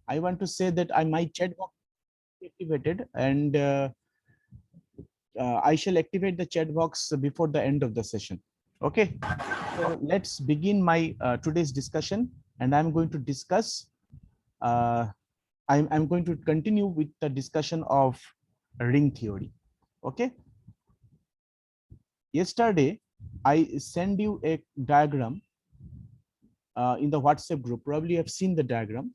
I want to say that my chat box is activated, and I shall activate the chat box before the end of the session. Okay, so let's begin my today's discussion, and I'm going to discuss. I'm going to continue with the discussion of ring theory. Okay. Yesterday, I sent you a diagram in the WhatsApp group. Probably you have seen the diagram,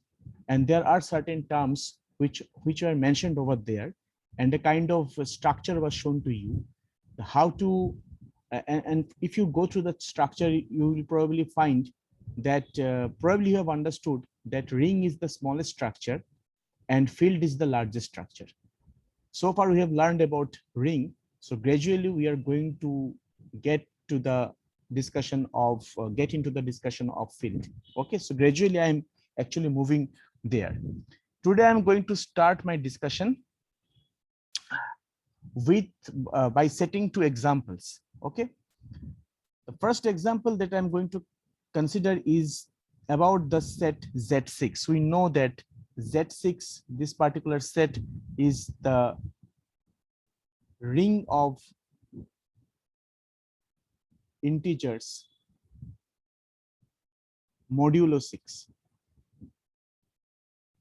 and there are certain terms which are mentioned over there, and the kind of structure was shown to you. How to and if you go through the structure, you will probably find that probably you have understood that ring is the smallest structure and field is the largest structure. So far we have learned about ring. So gradually we are going to get to the discussion of get into the discussion of field. Okay, so gradually I'm actually moving there. Today I'm going to start my discussion with by setting two examples. Okay, the first example that I'm going to consider is about the set Z6. We know that Z6, this particular set, is the ring of integers modulo 6,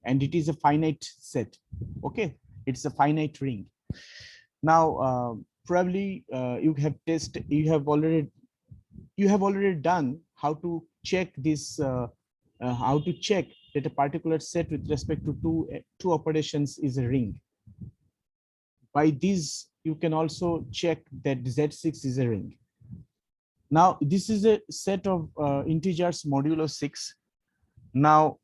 and it is a finite set. Okay, it's a finite ring. Now probably you have already done how to check this how to check that a particular set with respect to two operations is a ring. By this you can also check that Z6 is a ring. Now this is a set of integers modulo 6. Now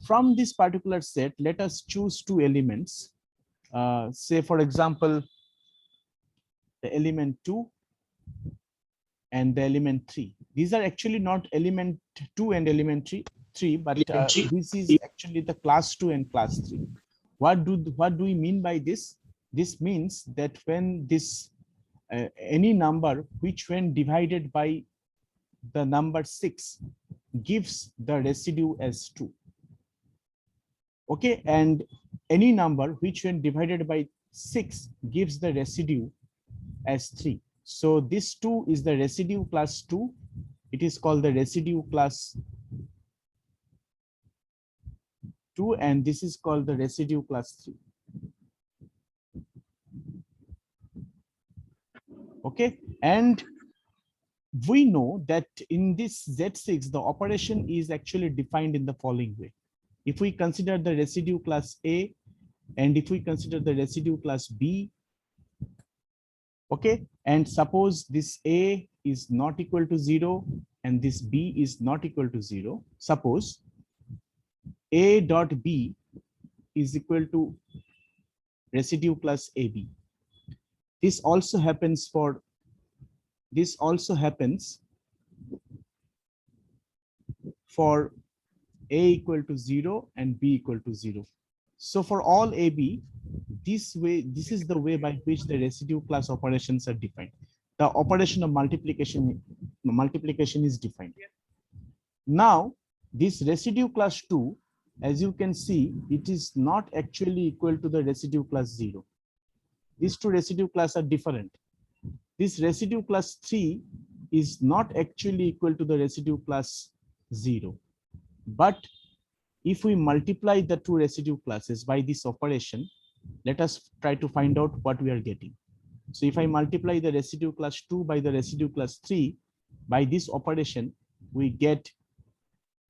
from this particular set, let us choose two elements. Say for example, the element 2 and the element 3. These are actually not element 2 and element 3, but this is actually the class 2 and class 3. What do we mean by this? This means that when this any number which when divided by the number 6 gives the residue as 2. Okay, and any number which when divided by 6 gives the residue as 3. So this 2 is the residue class 2. It is called the residue class 2, and this is called the residue class 3. Okay, and we know that in this Z6, the operation is actually defined in the following way. If we consider the residue class A, and if we consider the residue class B, okay, and suppose this A is not equal to 0 and this B is not equal to 0, suppose A dot B is equal to residue plus AB. This also happens for A equal to 0 and B equal to 0. So for all AB, this is the way by which the residue class operations are defined. The operation of multiplication is defined. Now this residue class 2, as you can see, it is not actually equal to the residue class 0. These two residue class are different. This residue class 3 is not actually equal to the residue class 0. But if we multiply the two residue classes by this operation, let us try to find out what we are getting. So if I multiply the residue class 2 by the residue class 3, by this operation, we get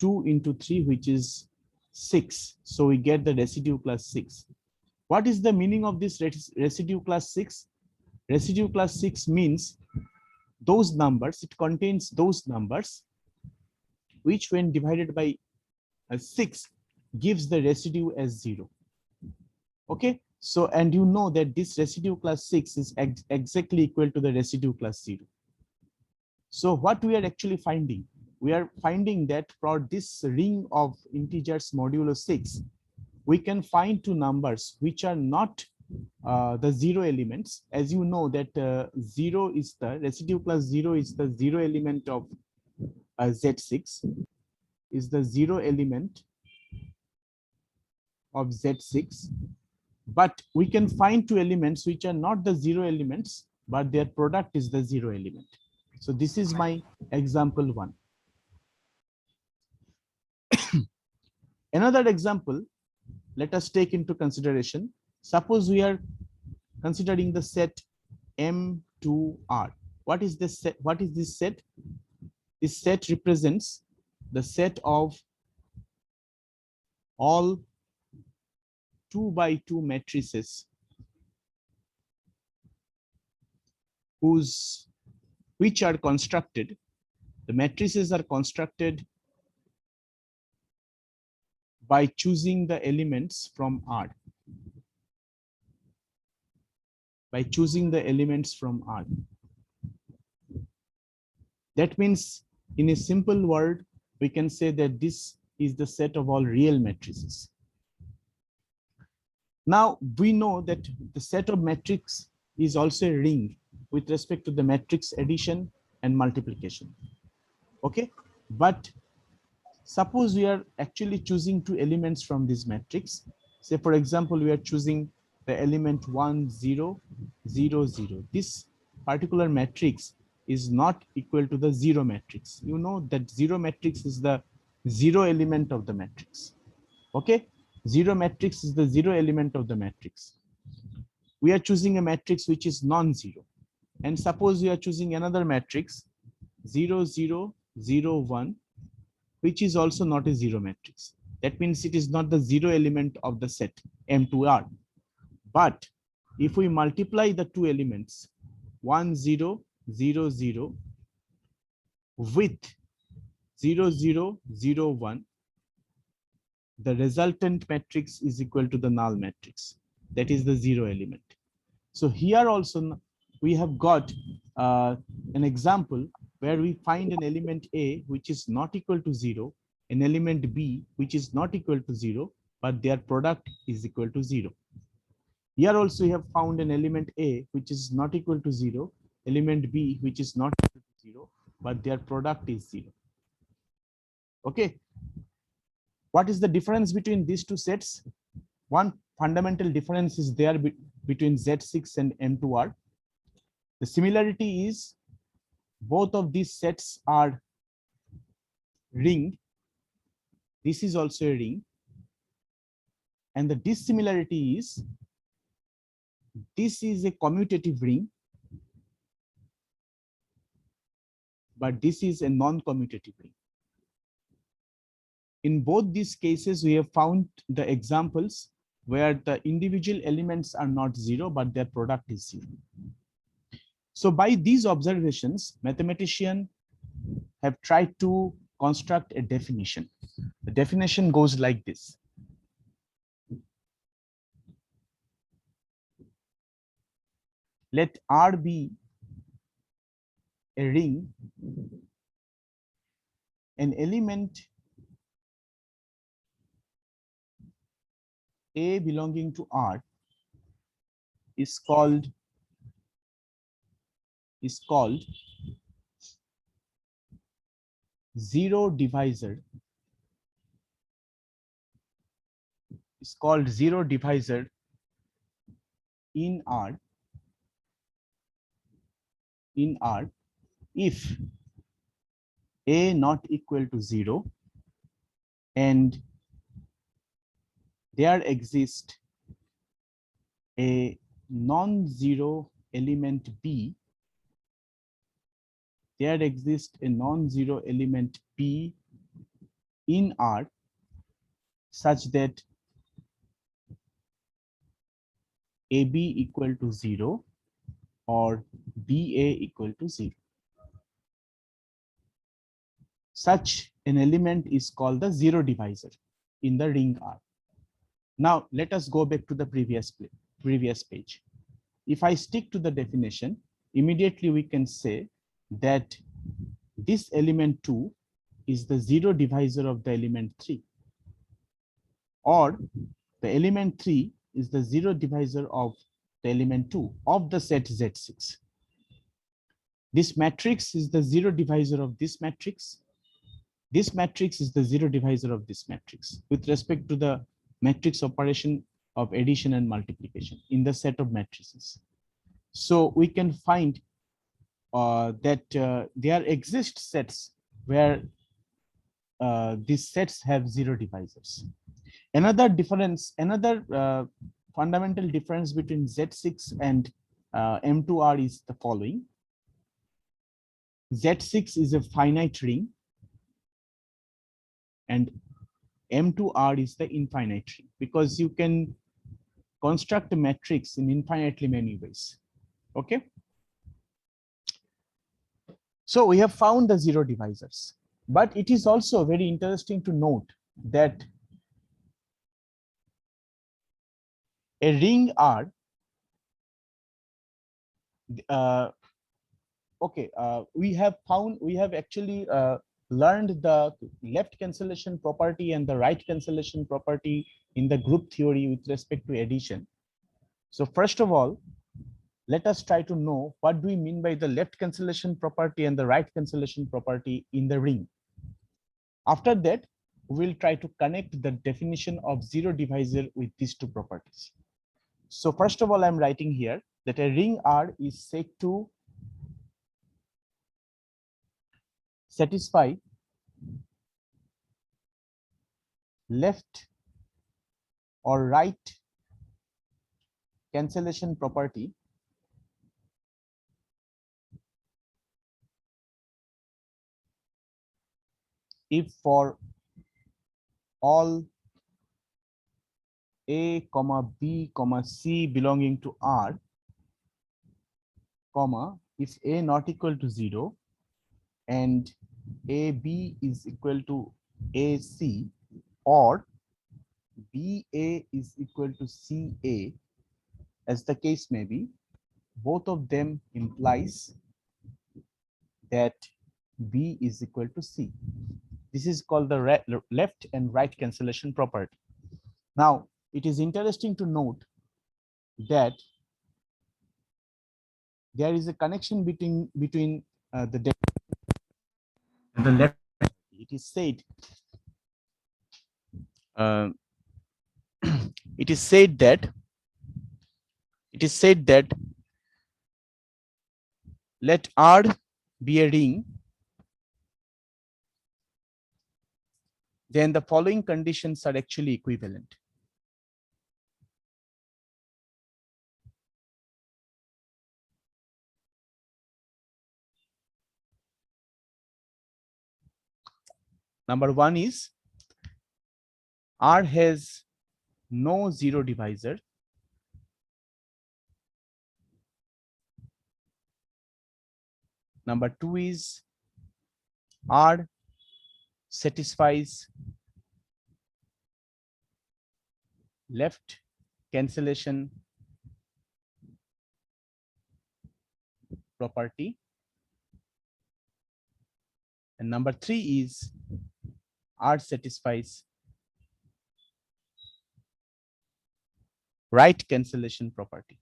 2 into 3, which is 6. So we get the residue class 6. What is the meaning of this residue class 6? Residue class 6 means those numbers, it contains those numbers which when divided by 6 gives the residue as 0. Okay, so and you know that this residue class 6 is exactly equal to the residue class 0. So what we are actually finding? We are finding that for this ring of integers modulo 6, we can find two numbers which are not the 0 elements. As you know that 0 is the residue class 0 is the 0 element of Z6, is the 0 element of Z6, but we can find two elements which are not the zero elements, but their product is the zero element. So this is my example one. Another example, let us take into consideration. Suppose we are considering the set M2R. What is this set? What is this set? This set represents the set of all 2 by 2 matrices which are constructed. The matrices are constructed by choosing the elements from R. By choosing the elements from R. That means, in a simple word, we can say that this is the set of all real matrices. Now, we know that the set of matrix is also a ring with respect to the matrix addition and multiplication. Okay, but suppose we are actually choosing two elements from this matrix. Say, for example, we are choosing the element 1, 0, 0, 0. This particular matrix is not equal to the zero matrix. You know that zero matrix is the zero element of the matrix. Okay, zero matrix is the zero element of the matrix. We are choosing a matrix which is non-zero. And suppose we are choosing another matrix 0, 0, 0, 1, which is also not a zero matrix. That means it is not the zero element of the set M2R. But if we multiply the two elements 1, 0, 0, 0 with 0, 0, 0, 1, the resultant matrix is equal to the null matrix. That is the zero element. So here also we have got an example where we find an element A which is not equal to 0, an element B which is not equal to 0, but their product is equal to 0. Here also we have found an element A which is not equal to 0, element B which is not equal to 0, but their product is 0. Okay. What is the difference between these two sets? One fundamental difference is there between Z6 and M2R. The similarity is both of these sets are ring. This is also a ring. And the dissimilarity is this is a commutative ring, but this is a non-commutative ring. In both these cases, we have found the examples where the individual elements are not zero, but their product is zero. So by these observations, mathematicians have tried to construct a definition. The definition goes like this. Let R be a ring, an element A belonging to R is called zero divisor. Is called zero divisor in R if A not equal to 0 and there exists a non-zero element B. There exists a non-zero element B in R such that AB equal to 0 or BA equal to 0. Such an element is called the zero divisor in the ring R. Now let us go back to the previous page. If I stick to the definition, immediately we can say that this element 2 is the zero divisor of the element 3, or the element 3 is the zero divisor of the element 2 of the set Z6. This matrix is the zero divisor of this matrix. This matrix is the zero divisor of this matrix with respect to the matrix operation of addition and multiplication in the set of matrices. So we can find that there exist sets where these sets have zero divisors. Another difference, another fundamental difference between Z6 and M2R is the following. Z6 is a finite ring and M2R is the infinite ring, because you can construct a matrix in infinitely many ways. Okay. So we have found the zero divisors, but it is also very interesting to note that a ring R, we have actually learned the left cancellation property and the right cancellation property in the group theory with respect to addition. So first of all, let us try to know what do we mean by the left cancellation property and the right cancellation property in the ring. After that, we'll try to connect the definition of zero divisor with these two properties. So first of all, I'm writing here that a ring R is said to satisfy left or right cancellation property if for all A, B, C belonging to R, if A not equal to 0 and AB is equal to AC, or BA is equal to CA, as the case may be, both of them implies that B is equal to C. This is called the left and right cancellation property. Now, it is interesting to note that there is a connection between the left. It is said it is said that let R be a ring, then the following conditions are actually equivalent. Number one is R has no zero divisor. Number two is R satisfies left cancellation property. And number three is R satisfies right cancellation property.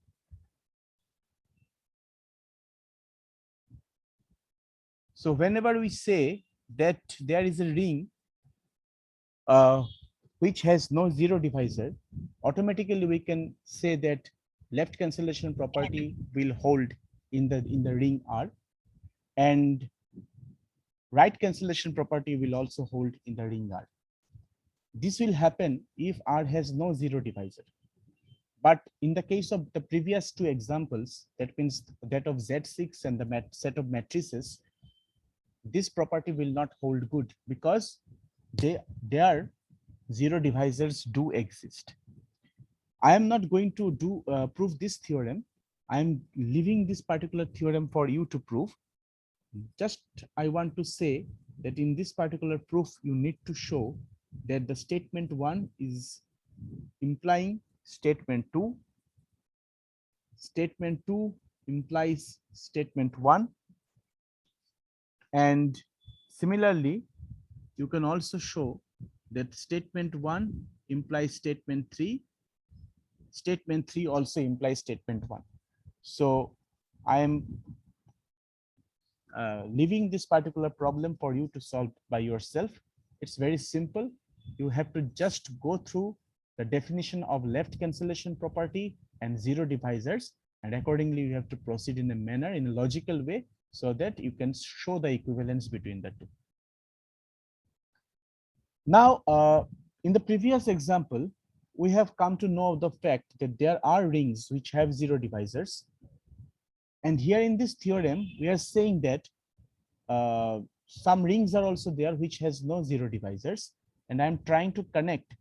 So whenever we say that there is a ring which has no zero divisor, automatically we can say that left cancellation property will hold in the ring R, and right cancellation property will also hold in the ring R. This will happen if R has no zero divisor. But in the case of the previous two examples, that means that of Z6 and the set of matrices, this property will not hold good because their zero divisors do exist. I am not going to prove this theorem. I am leaving this particular theorem for you to prove. Just I want to say that in this particular proof, you need to show that the statement 1 is implying statement 2. Statement 2 implies statement 1. And similarly, you can also show that statement 1 implies statement 3. Statement 3 also implies statement 1. So I am leaving this particular problem for you to solve by yourself. It's very simple. You have to just go through the definition of left cancellation property and zero divisors, and accordingly you have to proceed in a manner, in a logical way, so that you can show the equivalence between the two. Now, in the previous example, we have come to know the fact that there are rings which have zero divisors. And here in this theorem, we are saying that some rings are also there which has no zero divisors. And I'm trying to connect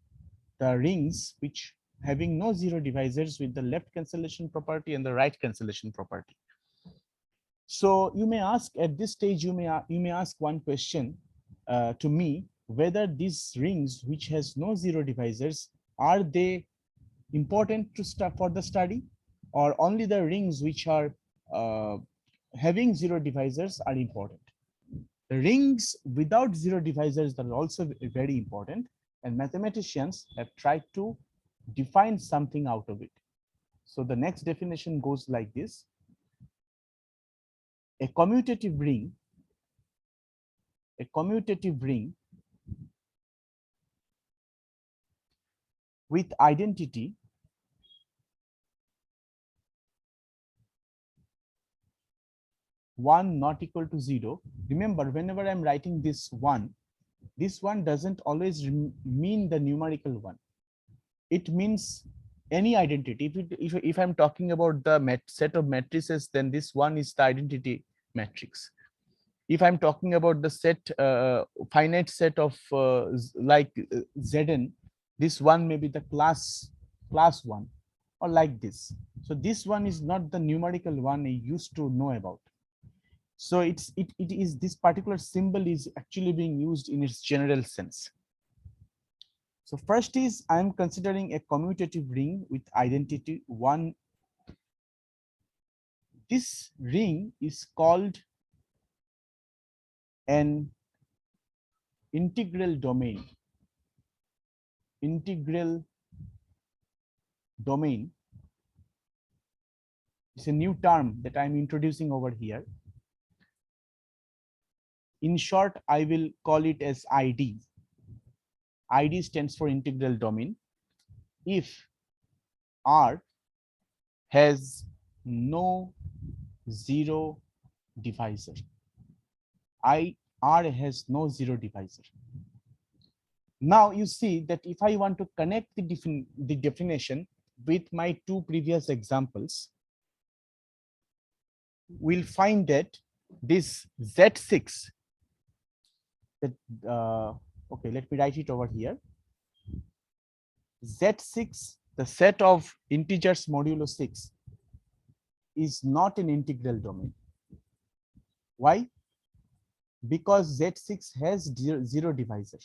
the rings which having no zero divisors with the left cancellation property and the right cancellation property. So you may ask at this stage, you may ask one question to me, whether these rings which has no zero divisors, are they important to start for the study, or only the rings which are having zero divisors are important? The rings without zero divisors are also very important, and mathematicians have tried to define something out of it. So the next definition goes like this: a commutative ring with identity one not equal to zero. Remember, whenever I'm writing this one doesn't always mean the numerical one. It means any identity. If I'm talking about the set of matrices, then this one is the identity matrix. If I'm talking about the set, finite set of like Zn, this one may be the class one, or like this. So this one is not the numerical one I used to know about. So it is, this particular symbol is actually being used in its general sense. So first is, I am considering a commutative ring with identity one. This ring is called an integral domain. Integral domain is a new term that I'm introducing over here. In short, I will call it as ID. ID stands for integral domain. If R has no zero divisor, R has no zero divisor. Now you see that if I want to connect the definition with my two previous examples, we'll find that this Z6, that okay, let me write it over here. Z6, the set of integers modulo 6, is not an integral domain. Why? Because Z6 has zero divisor.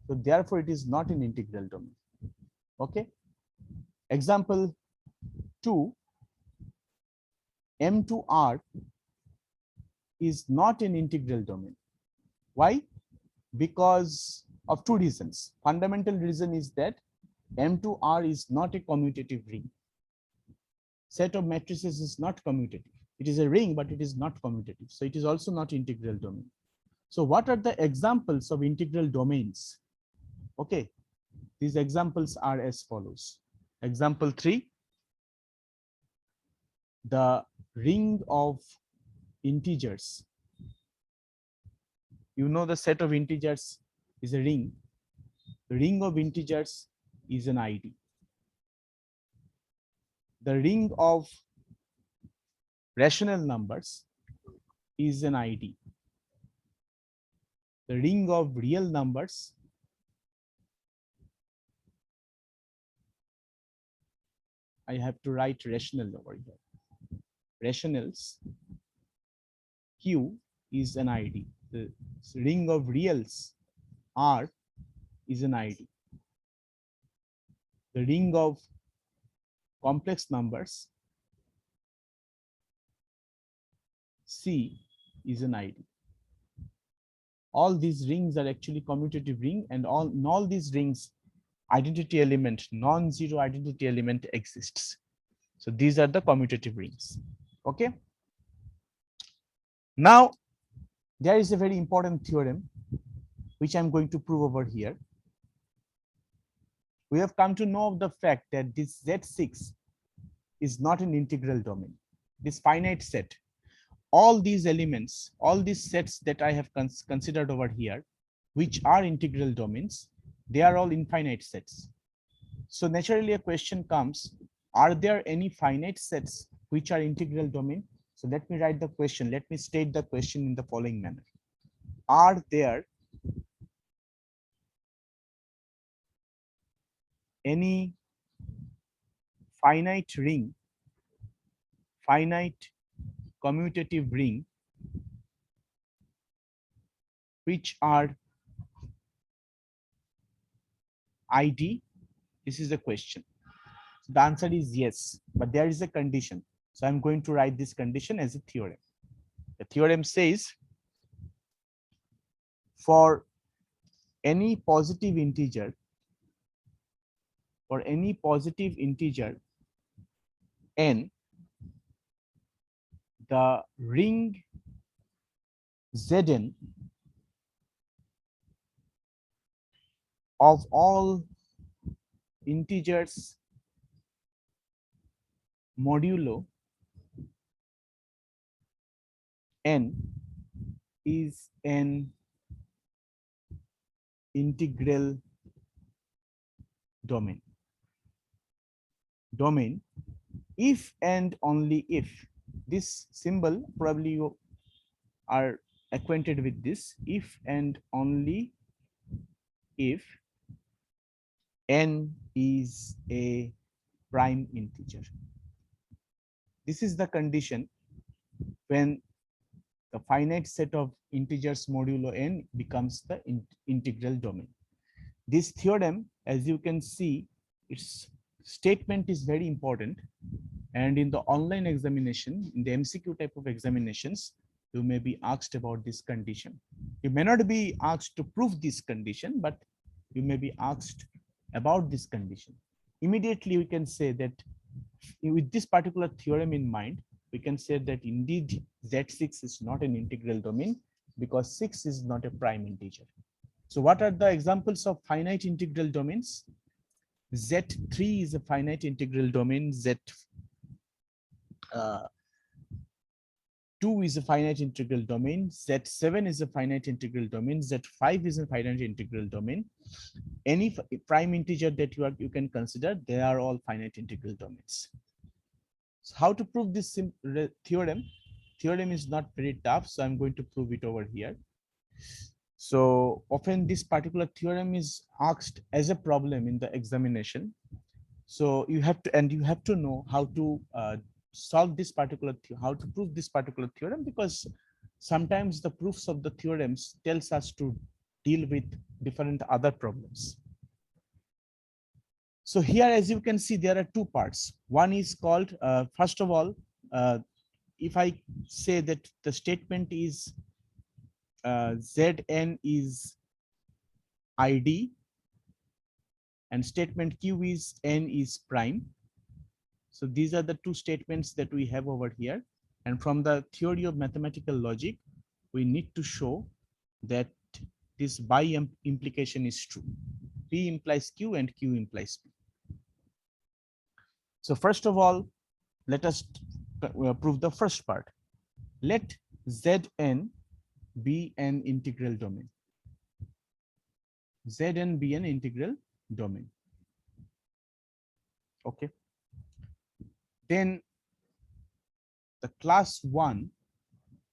So therefore it is not an integral domain. Okay. Example 2, M to R is not an integral domain. Why? Because of two reasons. Fundamental reason is that M to R is not a commutative ring. Set of matrices is not commutative. It is a ring, but it is not commutative. So it is also not integral domain. So what are the examples of integral domains? Okay, these examples are as follows. Example 3, the ring of integers. You know the set of integers is a ring. The ring of integers is an ID. The ring of rational numbers is an ID. The ring of real numbers I have to write rational over here. Rationals, Q is an ID. The ring of reals, R, is an ID. The ring of complex numbers, C, is an ID. All these rings are actually commutative ring, and in all these rings, identity element, non-zero identity element exists. So these are the commutative rings. Okay. Now, there is a very important theorem which I'm going to prove over here. we have come to know of the fact that this Z6 is not an integral domain. This finite set, all these elements, all these sets that I have considered over here, which are integral domains, they are all infinite sets. So naturally a question comes, are there any finite sets which are integral domain? So let me write the question. Let me state the question in the following manner. Are there any finite ring, finite commutative ring, which are ID? This is the question. So the answer is yes, but there is a condition. So I'm going to write this condition as a theorem. The theorem says for any positive integer, n, the ring Zn of all integers modulo n is an integral domain. If and only if, this symbol probably you are acquainted with this, if and only if n is a prime integer. This is the condition when the finite set of integers modulo n becomes the integral domain. This theorem, as you can see, its statement is very important, and in the online examination, in the MCQ type of examinations, you may be asked about this condition. You may not be asked to prove this condition, but you may be asked about this condition. Immediately we can say that with this particular theorem in mind, we can say that indeed Z6 is not an integral domain because 6 is not a prime integer. So what are the examples of finite integral domains? Z3 is a finite integral domain, Z2 is a finite integral domain, Z7 is a finite integral domain, Z5 is a finite integral domain. Any prime integer that you can consider, they are all finite integral domains. So how to prove this theorem? Theorem is not very tough, so I'm going to prove it over here. So often this particular theorem is asked as a problem in the examination. So you have to know how to solve this particular, how to prove this particular theorem, because sometimes the proofs of the theorems tells us to deal with different other problems. So here, as you can see, there are two parts. One is called, first of all, if I say that the statement is Zn is ID and statement Q is N is prime. So these are the two statements that we have over here. And from the theory of mathematical logic, we need to show that this by implication is true. P implies Q and Q implies P. So first of all, let us prove the first part. Let Zn be an integral domain. Zn be an integral domain. Okay. Then the class 1,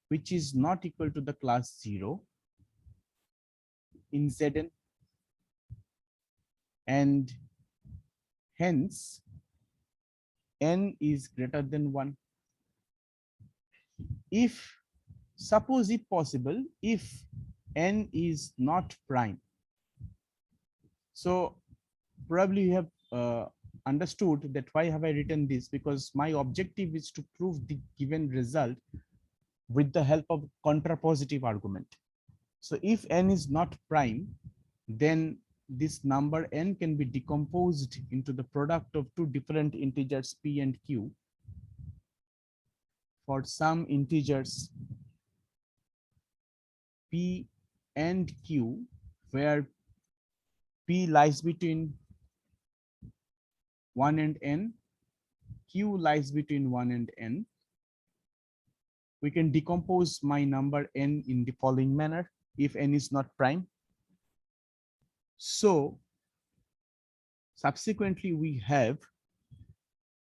which is not equal to the class 0 in Zn, and hence n is greater than 1. If, suppose if possible, if n is not prime. So probably you have understood that why have I written this, because my objective is to prove the given result with the help of contrapositive argument. So if n is not prime, then this number n can be decomposed into the product of two different integers p and q for some integers p and q, where p lies between 1 and n, q lies between 1 and n. We can decompose my number n in the following manner if n is not prime. So subsequently we have,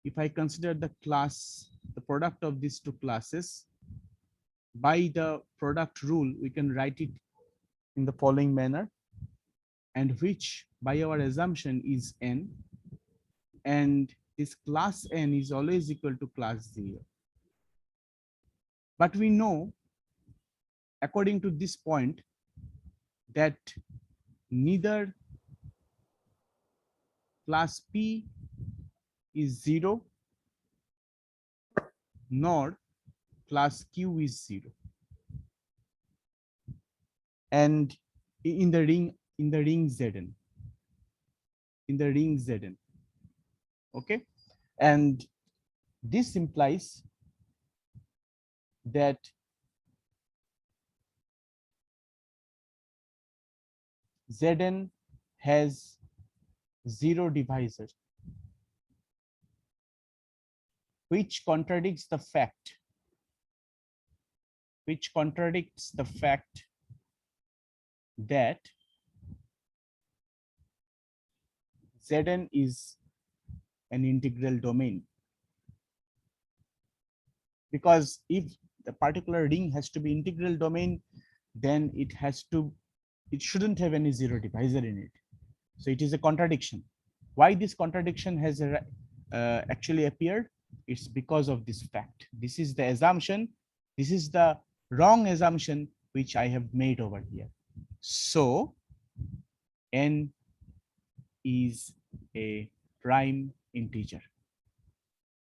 if I consider the class, the product of these two classes, by the product rule, we can write it in the following manner, and which by our assumption is n, and this class n is always equal to class 0. But we know, according to this point, that neither class P is 0 nor class Q is 0. And in the ring Zn, okay, and this implies that Zn has 0 divisor, which contradicts the fact that Zn is an integral domain. Because if the particular ring has to be integral domain, then it shouldn't have any 0 divisor in it. So it is a contradiction. Why this contradiction has actually appeared? It's because of this fact. This is the assumption. This is the wrong assumption which I have made over here. So n is a prime integer.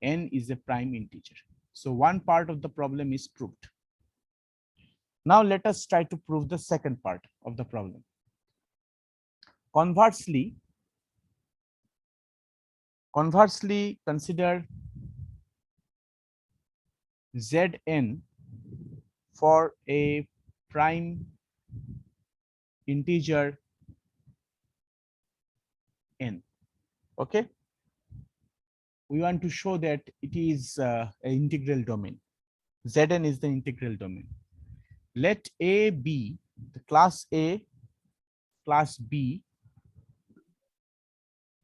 N is a prime integer. So one part of the problem is proved. Now let us try to prove the second part of the problem. Conversely, consider Zn for a prime integer n. Okay, we want to show that it is an integral domain. Zn is the integral domain. Let A be the class A, class B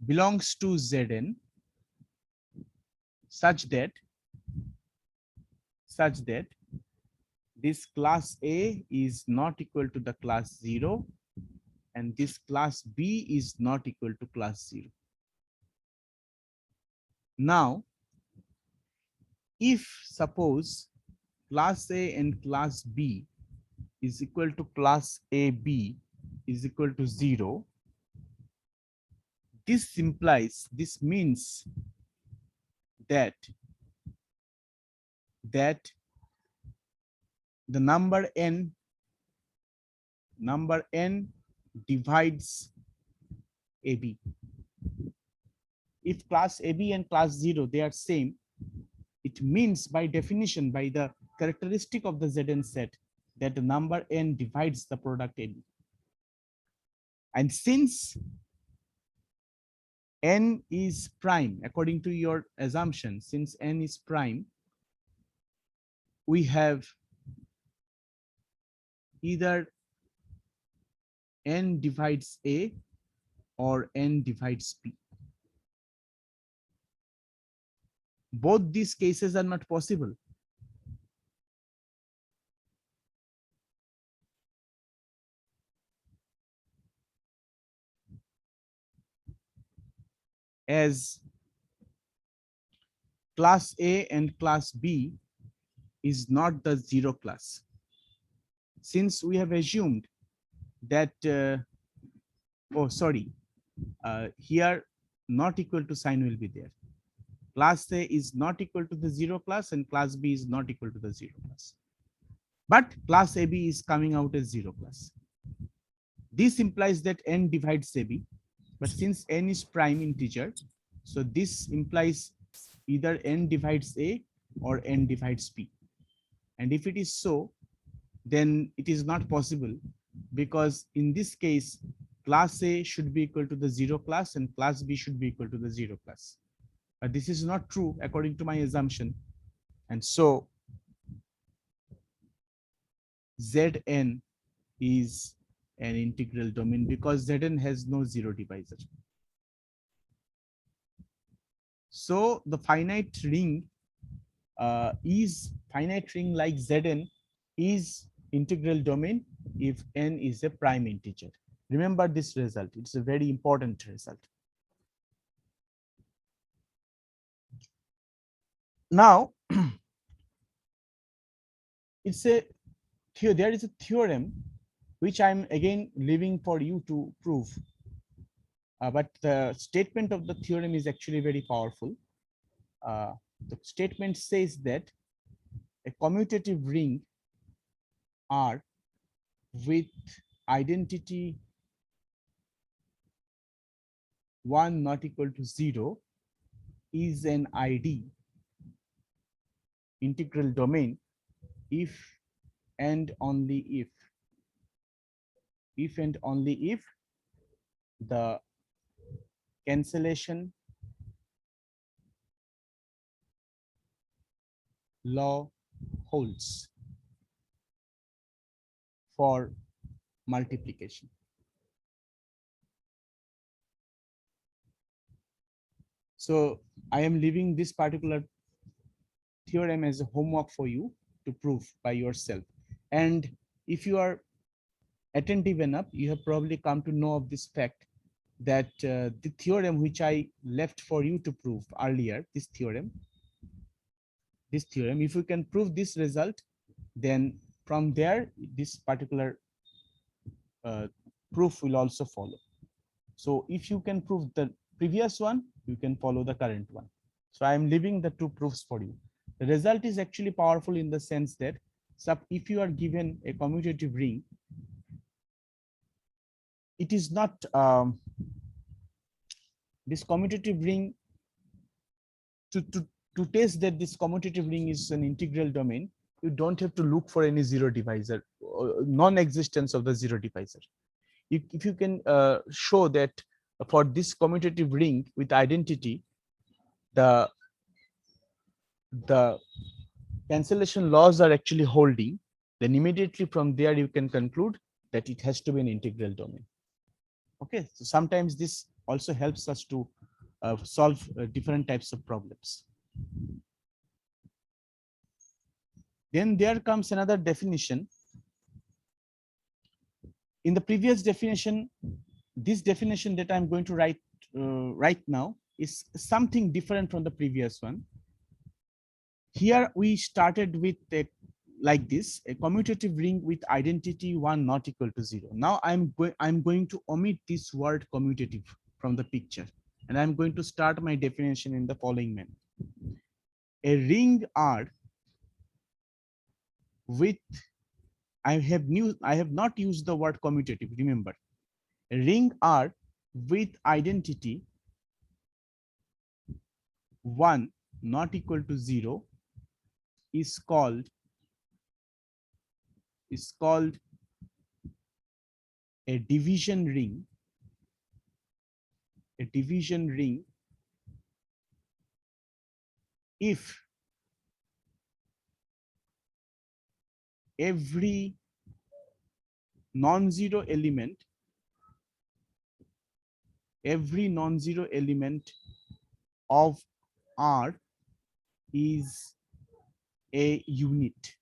belongs to Zn such that this class A is not equal to the class 0 and this class B is not equal to class 0. Now, if suppose class A and class B is equal to class AB is equal to 0, this means that the number n divides AB. If class AB and class 0 they are same, it means by definition, by the characteristic of the Zn set, that the number n divides the product AB. And since n is prime, according to your assumption, since n is prime, we have either n divides A or n divides P. Both these cases are not possible. As class A and class B is not the 0 class. Since we have assumed that, here not equal to sign will be there. Class A is not equal to the 0 class and class B is not equal to the 0 class. But class AB is coming out as 0 class. This implies that n divides AB, but since n is prime integer, so this implies either n divides A or n divides P. And if it is so, then it is not possible, because in this case, class A should be equal to the 0 class and class B should be equal to the 0 class. But this is not true according to my assumption. And so Zn is an integral domain because Zn has no zero divisor. So the finite ring like Zn is integral domain if n is a prime integer. Remember this result. It's a very important result. Now, there is a theorem which I'm again leaving for you to prove. But the statement of the theorem is actually very powerful. The statement says that a commutative ring R with identity 1 not equal to 0 is an ID integral domain if and only if and only if the cancellation law holds for multiplication. So I am leaving this particular theorem as a homework for you to prove by yourself. And if you are attentive enough, you have probably come to know of this fact that the theorem which I left for you to prove earlier, this theorem, if you can prove this result, then from there, this particular proof will also follow. So if you can prove the previous one, you can follow the current one. So I am leaving the two proofs for you. The result is actually powerful in the sense that if you are given a commutative ring, it is not this commutative ring to test that this commutative ring is an integral domain. You don't have to look for any zero divisor, non-existence of the zero divisor. If you can show that for this commutative ring with identity, the cancellation laws are actually holding, then immediately from there you can conclude that it has to be an integral domain. Okay, so sometimes this also helps us to solve different types of problems. Then there comes another definition. In the previous definition, this definition that I'm going to write right now is something different from the previous one. Here we started with like this, a commutative ring with identity 1 not equal to 0. Now I'm going to omit this word commutative from the picture, and I'm going to start my definition in the following manner. A ring R with, I have not used the word commutative, remember. A ring R with identity 1 not equal to 0 is called a division ring. A division ring if every non-zero element of R is a unit.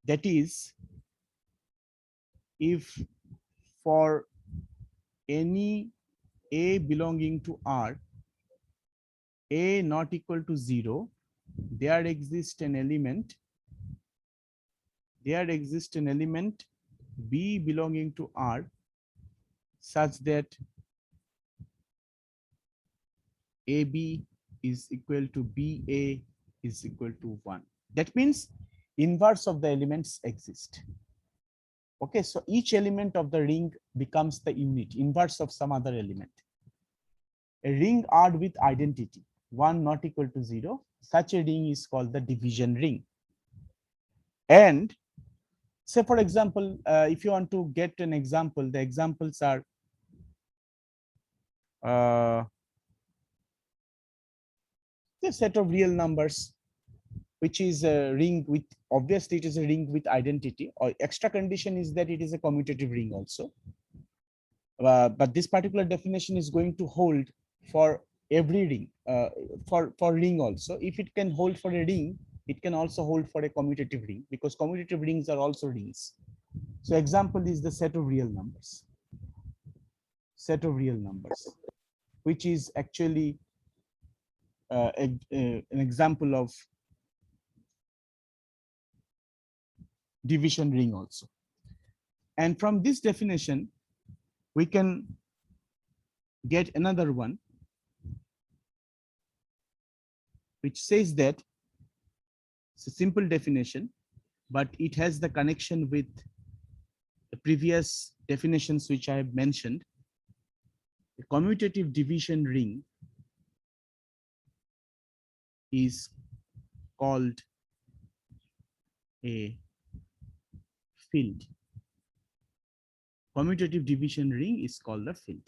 That is, if for any A belonging to R, A not equal to 0, there exists an element B belonging to R such that AB is equal to BA is equal to 1. That means inverse of the elements exist. Okay, so each element of the ring becomes the unit, inverse of some other element. A ring R with identity 1 not equal to 0, such a ring is called the division ring. And Say for example, if you want to get an example, the examples are the set of real numbers, which is a ring with, obviously it is a ring with identity, or extra condition is that it is a commutative ring also. But this particular definition is going to hold for every ring, for ring also. If it can hold for a ring, it can also hold for a commutative ring, because commutative rings are also rings. So example is the set of real numbers. Set of real numbers, which is actually an example of division ring also. And from this definition, we can get another one, which says that it's a simple definition, but it has the connection with the previous definitions which I have mentioned. The commutative division ring is called a field. Commutative division ring is called a field.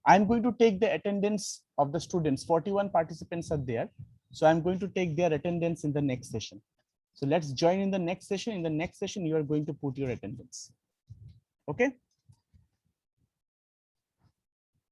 I'm going to take the attendance of the students. 41 participants are there. So I'm going to take their attendance in the next session. So let's join in the next session. In the next session, you are going to put your attendance. Okay.